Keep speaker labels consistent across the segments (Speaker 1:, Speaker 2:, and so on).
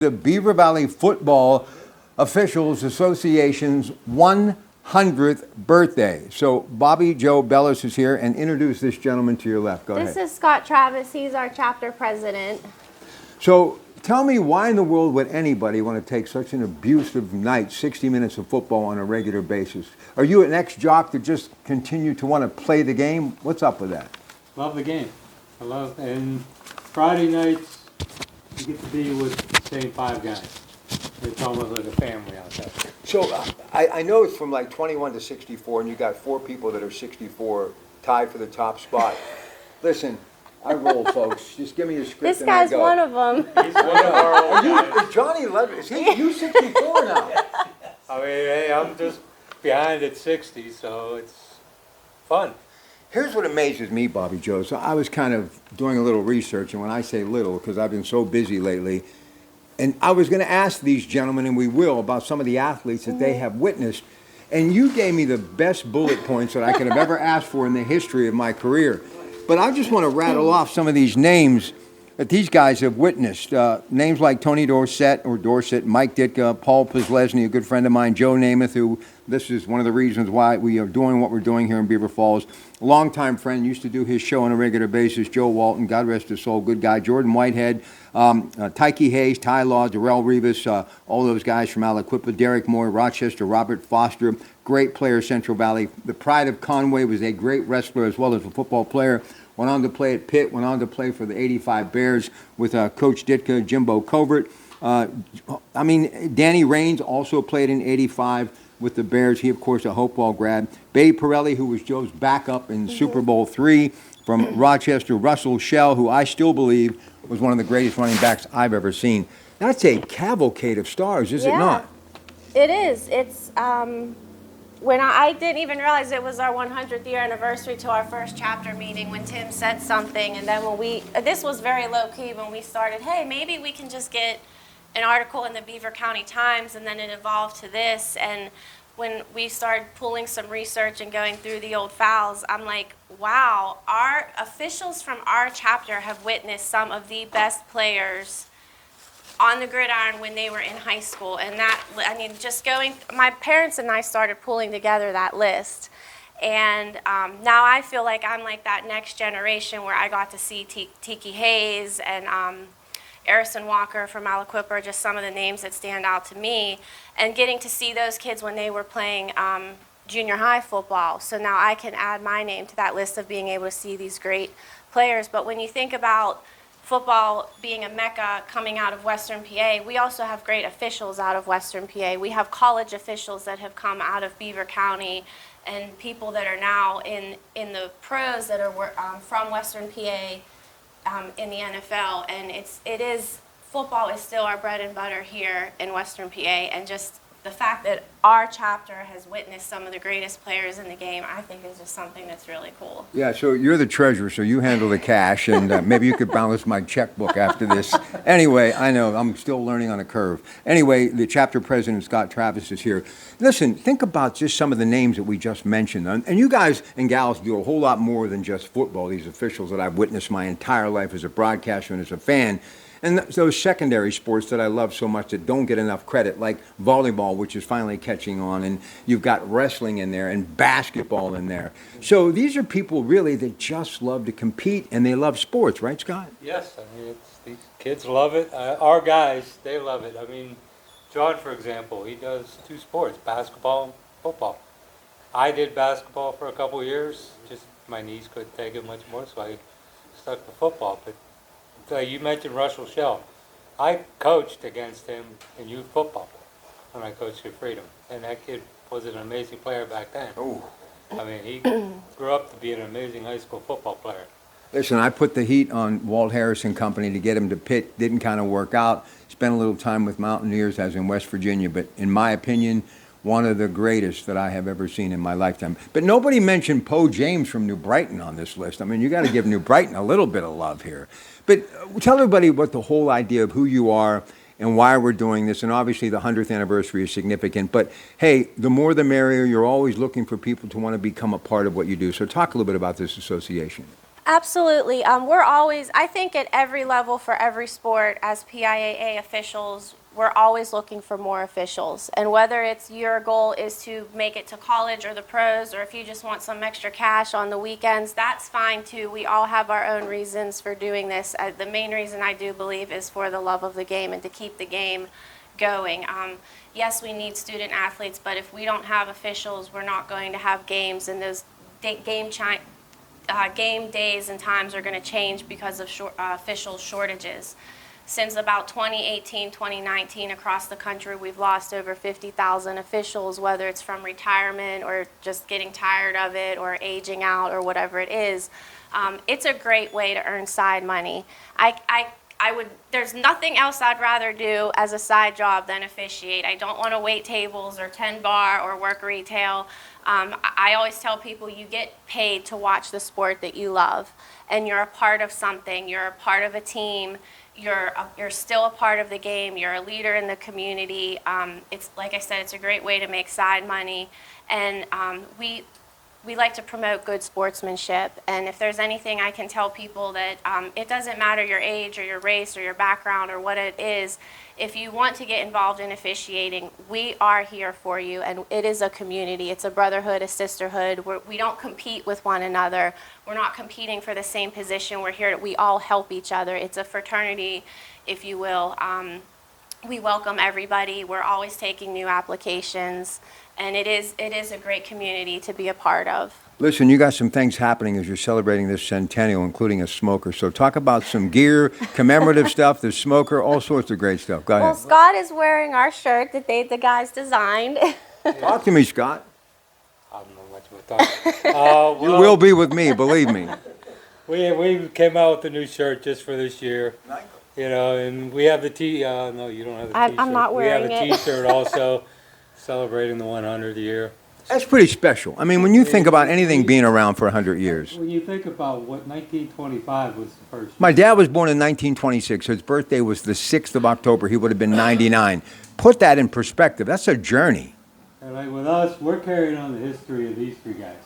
Speaker 1: The Beaver Valley Football Officials Association's 100th birthday. So Bobby Joe Bellis is here, and introduce this gentleman to your left. Go ahead.
Speaker 2: This is Scott Travis. He's our chapter president.
Speaker 1: So tell me, why in the world would anybody want to take such an abusive night, 60 minutes of football on a regular basis? Are you an ex-jock that just continue to want to play the game? What's up with that?
Speaker 3: Love the game. And Friday nights, you get to be with the same five guys. It's almost like a family out there.
Speaker 1: So I know it's from like 21 to 64, and you got 4 people that are 64 tied for the top spot. Listen, I roll, folks. Just give me a script.
Speaker 2: This
Speaker 1: and I
Speaker 2: guy's
Speaker 1: go.
Speaker 2: one of them.
Speaker 3: He's one of our old guys.
Speaker 1: Is Johnny Levin? Is he? You 64 now?
Speaker 3: I mean, hey, I'm just behind at 60, so it's fun.
Speaker 1: Here's what amazes me, Bobby Joe. So I was kind of doing a little research, and when I say little, because I've been so busy lately, and I was going to ask these gentlemen, and we will, about some of the athletes that they have witnessed. And you gave me the best bullet points that I could have ever asked for in the history of my career. But I just want to rattle off some of these names that these guys have witnessed. Names like Tony Dorsett, Mike Ditka, Paul Pizlesny, a good friend of mine, Joe Namath, who this is one of the reasons why we are doing what we're doing here in Beaver Falls. Longtime friend, used to do his show on a regular basis, Joe Walton, God rest his soul, good guy. Jordan Whitehead, Tyke Hayes, Ty Law, Darrell Rivas, all those guys from Aliquippa, Derek Moore, Rochester, Robert Foster, great player, Central Valley. The pride of Conway, was a great wrestler as well as a football player. Went on to play at Pitt, went on to play for the 85 Bears with Coach Ditka, Jimbo Covert. Danny Raines also played in 85 with the Bears. He, of course, a Hopewell grad. Babe Pirelli, who was Joe's backup in Super Bowl III. From Rochester, Russell Shell, who I still believe was one of the greatest running backs I've ever seen. That's a cavalcade of stars, is it not?
Speaker 2: It is. It's when I didn't even realize it was our 100th year anniversary to our first chapter meeting when Tim said something, and then when this was very low key when we started, hey, maybe we can just get an article in the Beaver County Times, and then it evolved to this. And when we started pulling some research and going through the old files, I'm like, wow, our officials from our chapter have witnessed some of the best players on the gridiron when they were in high school. And that, my parents and I started pulling together that list. And now I feel like I'm like that next generation where I got to see Tiki Hayes and Harrison Walker from Aliquippa are just some of the names that stand out to me, and getting to see those kids when they were playing junior high football. So now I can add my name to that list of being able to see these great players. But when you think about football being a mecca coming out of Western PA, we also have great officials out of Western PA. We have college officials that have come out of Beaver County, and people that are now in the pros that are from Western PA in the NFL. And football is still our bread and butter here in Western PA, and just the fact that our chapter has witnessed some of the greatest players in the game, I think is just something that's really cool.
Speaker 1: Yeah, so you're the treasurer, so you handle the cash, and maybe you could balance my checkbook after this. Anyway, I know, I'm still learning on a curve. Anyway, the chapter president, Scott Travis, is here. Listen, think about just some of the names that we just mentioned. And you guys and gals do a whole lot more than just football, these officials that I've witnessed my entire life as a broadcaster and as a fan. And those secondary sports that I love so much that don't get enough credit, like volleyball, which is finally catching on, and you've got wrestling in there and basketball in there. So these are people really that just love to compete, and they love sports, right, Scott?
Speaker 3: Yes, I mean, these kids love it. Our guys, they love it. I mean, John, for example, he does 2 sports, basketball and football. I did basketball for a couple years, just my knees couldn't take it much more, so I stuck to football. But you mentioned Russell Shell. I coached against him in youth football when I coached at Freedom, and that kid was an amazing player back then.
Speaker 1: Oh,
Speaker 3: I mean, he grew up to be an amazing high school football player.
Speaker 1: listen, I put the heat on Walt Harrison Company to get him to Pitt. Didn't kind of work out. Spent a little time with Mountaineers as in West Virginia, but in my opinion, one of the greatest that I have ever seen in my lifetime. But nobody mentioned Poe James from New Brighton on this list. I mean, you got to give New Brighton a little bit of love here. But tell everybody what the whole idea of who you are and why we're doing this. And obviously the 100th anniversary is significant. But hey, the more the merrier. You're always looking for people to want to become a part of what you do. So talk a little bit about this association.
Speaker 2: Absolutely. We're always, I think at every level for every sport, as PIAA officials, we're always looking for more officials. And whether it's your goal is to make it to college or the pros, or if you just want some extra cash on the weekends, that's fine too. We all have our own reasons for doing this. The main reason I do believe is for the love of the game and to keep the game going. Yes, we need student athletes, but if we don't have officials, we're not going to have games, and those game days and times are going to change because of official shortages. Since about 2018, 2019, across the country, we've lost over 50,000 officials, whether it's from retirement or just getting tired of it or aging out or whatever it is. It's a great way to earn side money. There's nothing else I'd rather do as a side job than officiate. I don't want to wait tables or tend bar or work retail. I always tell people you get paid to watch the sport that you love, and you're a part of something. You're a part of a team. You're still a part of the game. You're a leader in the community. It's like I said, it's a great way to make side money, and we like to promote good sportsmanship. And if there's anything I can tell people, that it doesn't matter your age or your race or your background or what it is. If you want to get involved in officiating, we are here for you, and it is a community. It's a brotherhood, a sisterhood. We don't compete with one another. We're not competing for the same position. We're here. We all help each other. It's a fraternity, if you will. We welcome everybody. We're always taking new applications, and it is a great community to be a part of.
Speaker 1: Listen, you got some things happening as you're celebrating this centennial, including a smoker. So talk about some gear, commemorative stuff, the smoker, all sorts of great stuff. Go ahead.
Speaker 2: Well, Scott is wearing our shirt that the guys designed.
Speaker 1: Talk to me, Scott.
Speaker 3: I don't know much about that.
Speaker 1: You will be with me, believe me.
Speaker 3: We came out with a new shirt just for this year. You know, and we have the no, you don't have the T-shirt.
Speaker 2: I'm not wearing it.
Speaker 3: We have a T-shirt also celebrating the 100th year.
Speaker 1: That's pretty special. I mean, when you think about anything being around for 100 years.
Speaker 3: When you think about what 1925 was the first.
Speaker 1: My dad was born in 1926. His birthday was the 6th of October. He would have been 99. Put that in perspective. That's a journey.
Speaker 3: And like with us, we're carrying on the history of these three guys.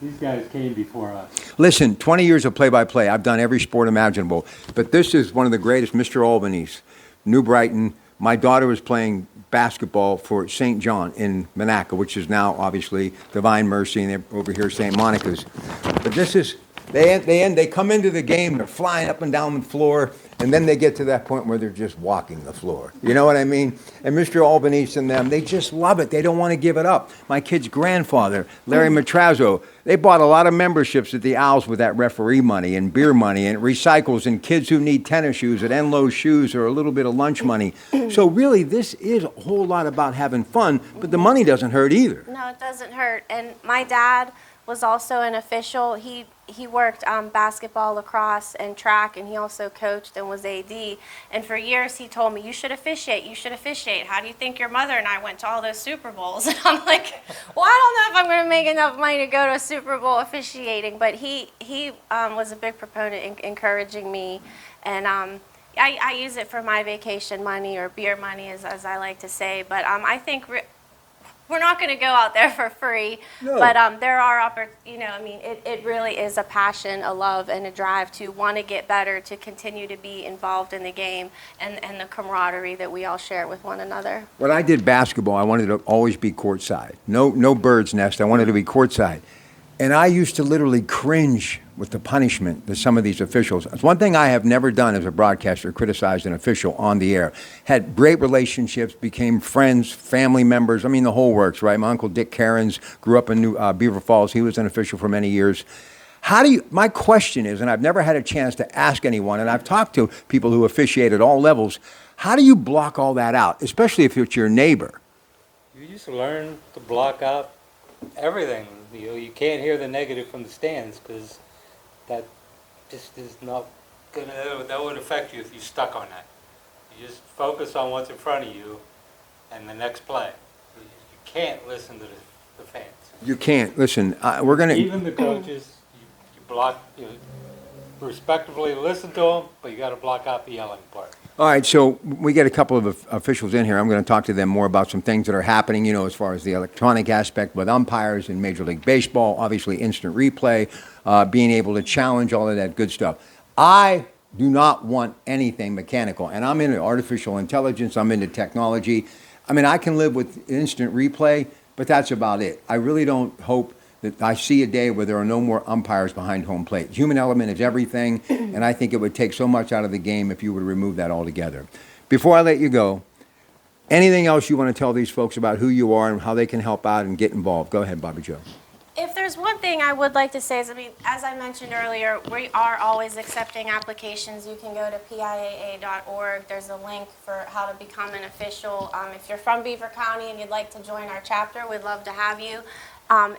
Speaker 3: These guys came before us.
Speaker 1: Listen, 20 years of play-by-play. I've done every sport imaginable. But this is one of the greatest, Mr. Albany's, New Brighton. My daughter was playing basketball for St. John in Monaco, which is now obviously Divine Mercy, and they're over here St. Monica's. But this is, they come into the game, they're flying up and down the floor, and then they get to that point where they're just walking the floor. You know what I mean? And Mr. Albanese and them, they just love it. They don't want to give it up. My kid's grandfather, Larry Matrazzo, they bought a lot of memberships at the Owls with that referee money and beer money, and it recycles, and kids who need tennis shoes at Enlo's Shoes or a little bit of lunch money. So really, this is a whole lot about having fun, but the money doesn't hurt either.
Speaker 2: No, it doesn't hurt. And my dad was also an official. He worked basketball, lacrosse, and track, and he also coached and was AD. And for years, he told me, you should officiate, you should officiate. How do you think your mother and I went to all those Super Bowls? And I'm like, well, I don't know if I'm going to make enough money to go to a Super Bowl officiating. But he was a big proponent in encouraging me. And I use it for my vacation money, or beer money, as I like to say. But I think we're not going to go out there for free,
Speaker 1: No.
Speaker 2: but there are, it really is a passion, a love, and a drive to want to get better, to continue to be involved in the game, and the camaraderie that we all share with one another.
Speaker 1: When I did basketball, I wanted to always be courtside. No bird's nest. I wanted to be courtside. And I used to literally cringe with the punishment that some of these officials. It's one thing I have never done as a broadcaster, criticized an official on the air. Had great relationships, became friends, family members. I mean, the whole works, right? My uncle Dick Cairns grew up in Beaver Falls. He was an official for many years. My question is, and I've never had a chance to ask anyone, and I've talked to people who officiate at all levels, how do you block all that out, especially if it's your neighbor?
Speaker 3: You just learn to block out everything. You can't hear the negative from the stands, because that just is not gonna. That would affect you if you stuck on that. You just focus on what's in front of you, and the next play. You can't listen to the fans.
Speaker 1: You can't. Listen, we're going to...
Speaker 3: Even the coaches, you block. You respectfully listen to them, but you got to block out the yelling part.
Speaker 1: All right, so we get a couple of officials in here. I'm going to talk to them more about some things that are happening, you know, as far as the electronic aspect with umpires in Major League Baseball, obviously instant replay, being able to challenge all of that good stuff. I do not want anything mechanical, and I'm into artificial intelligence, I'm into technology. I mean, I can live with instant replay, but that's about it. I really don't hope that I see a day where there are no more umpires behind home plate. Human element is everything, and I think it would take so much out of the game if you would remove that altogether. Before I let you go, anything else you want to tell these folks about who you are and how they can help out and get involved? Go ahead, Bobby Joe.
Speaker 2: If there's one thing I would like to say is, I mean, as I mentioned earlier, we are always accepting applications. You can go to PIAA.org. There's a link for how to become an official. If you're from Beaver County and you'd like to join our chapter, we'd love to have you.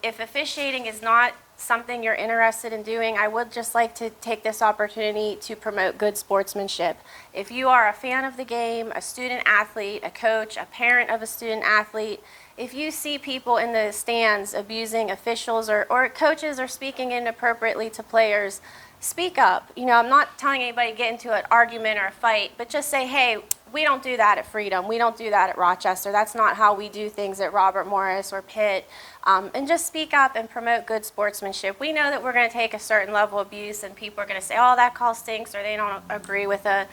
Speaker 2: If officiating is not something you're interested in doing, I would just like to take this opportunity to promote good sportsmanship. If you are a fan of the game, a student athlete, a coach, a parent of a student athlete, if you see people in the stands abusing officials or coaches or speaking inappropriately to players, speak up. You know, I'm not telling anybody to get into an argument or a fight, but just say, hey, we don't do that at Freedom. We don't do that at Rochester. That's not how we do things at Robert Morris or Pitt. And just speak up and promote good sportsmanship. We know that we're going to take a certain level of abuse and people are going to say, oh, that call stinks, or they don't agree with a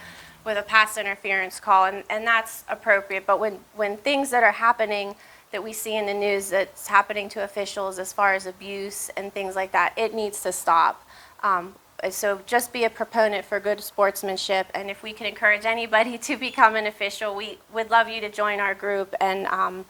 Speaker 2: pass interference call, and that's appropriate. But when things that are happening that we see in the news that's happening to officials as far as abuse and things like that, it needs to stop. So just be a proponent for good sportsmanship, and if we can encourage anybody to become an official, we would love you to join our group, and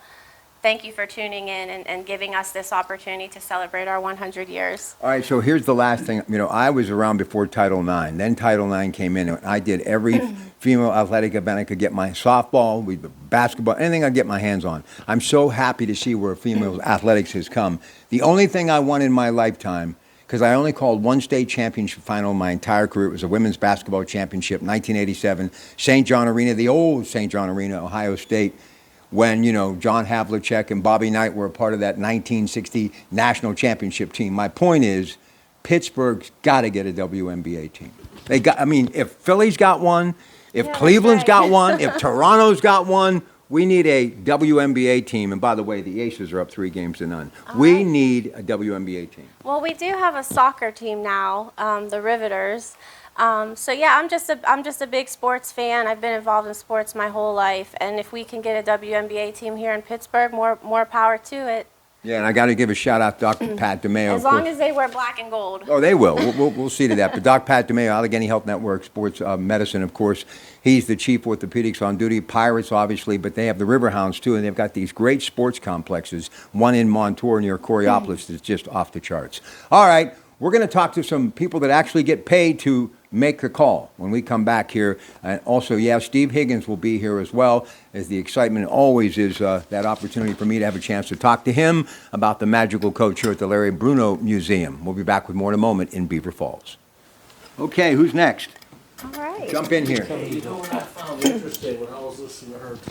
Speaker 2: thank you for tuning in and giving us this opportunity to celebrate our 100 years.
Speaker 1: All right, so here's the last thing. You know, I was around before Title IX. Then Title IX came in, and I did every female athletic event I could get my softball, basketball, anything I could get my hands on. I'm so happy to see where female athletics has come. The only thing I won in my lifetime, because I only called one state championship final in my entire career. It was a women's basketball championship, 1987, St. John Arena, the old St. John Arena, Ohio State, when, you know, John Havlicek and Bobby Knight were a part of that 1960 national championship team. My point is, Pittsburgh's got to get a WNBA team. They got, I mean, if Philly's got one, if
Speaker 2: Yeah,
Speaker 1: Cleveland's
Speaker 2: right.
Speaker 1: got one, if Toronto's got one, we need a WNBA team. And by the way, the Aces are up 3-0. We need a WNBA team.
Speaker 2: Well, we do have a soccer team now, the Riveters. So yeah, I'm just a big sports fan. I've been involved in sports my whole life, and if we can get a WNBA team here in Pittsburgh, more power to it.
Speaker 1: Yeah, and I got to give a shout out to Dr. Pat DeMeo.
Speaker 2: As long as they wear black and gold.
Speaker 1: Oh, they will. We'll see to that. But Dr. Pat DeMeo, Allegheny Health Network, sports medicine, of course. He's the chief orthopedics on duty. Pirates, obviously, but they have the Riverhounds, too, and they've got these great sports complexes. One in Montour near Coriopolis is just off the charts. All right, we're going to talk to some people that actually get paid to make the call when we come back here. And also, yeah, Steve Higgins will be here as well, as the excitement always is that opportunity for me to have a chance to talk to him about the magical coach here at the Larry Bruno Museum. We'll be back with more in a moment in Beaver Falls. Okay, who's next?
Speaker 2: All right.
Speaker 1: Jump in here.
Speaker 4: You know what I found interesting when I was listening to her talk?